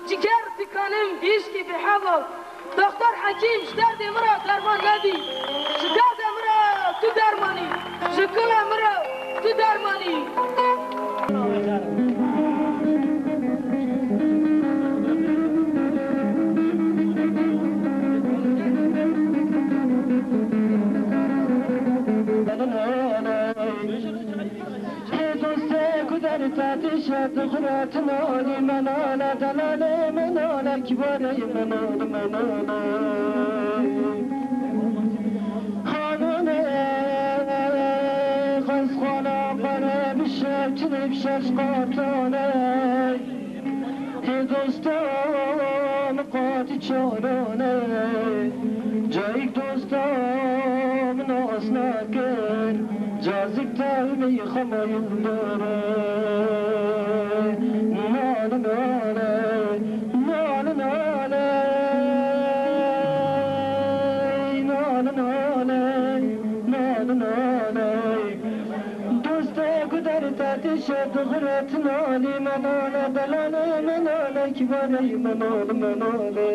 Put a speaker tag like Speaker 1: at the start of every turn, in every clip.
Speaker 1: جگر تکانم بیشتی به حوال دکتر حکیم شتر دمرا درمان ندی شتر دمرا تو درمانی شکل امرا تو درمانی
Speaker 2: تاتشات خرات نالي منانا دلالي منانا كباري منانا منانا خانوني خاص خانا قنا بشاكل بشاش قاطاني دوستان قاطي چاراني جايك دوستان ناس نكر جازك تلمي خمايل داره ناله ناله ناله ناله ناله ناله ناله ناله دوسته قدر تاتشت غرت نالي مناله دلاله مناله كباري مناله مناله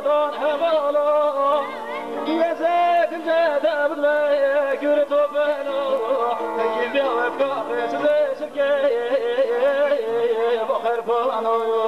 Speaker 3: دون حبالا
Speaker 2: بخير بانو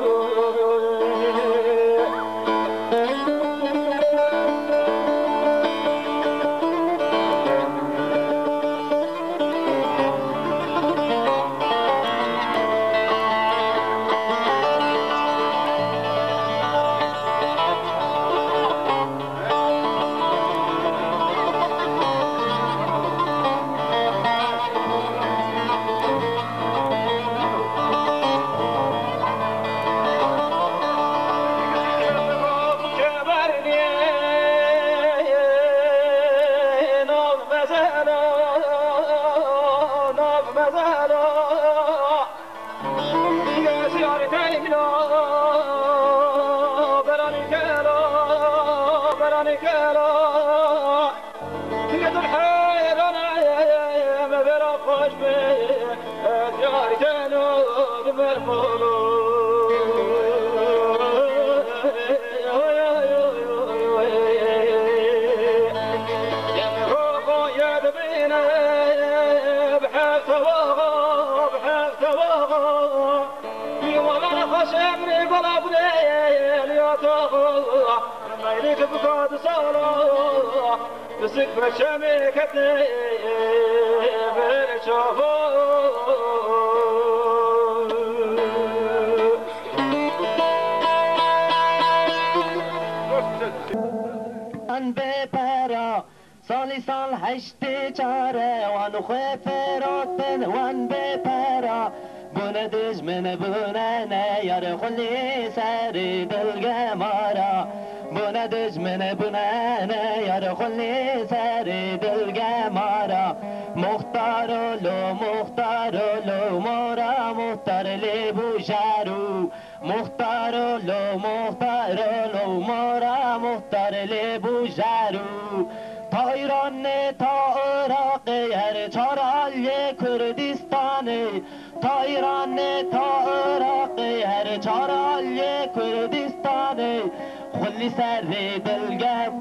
Speaker 3: سالی سال هشت چاره وان خواه فراتن وان بپرا بونه دجمن بونه نه یار خلی سر دلگه مارا بونه دجمن بونه نه یار خلی سر دلگه مارا مختارولو مارا مختار لیبو شارو مختارولو مارا مختار لیبو شارو تا ایران تا عراق هر چارال کردستانه تا ایران تا عراق هر چارال کردستانه خلی سر دلگم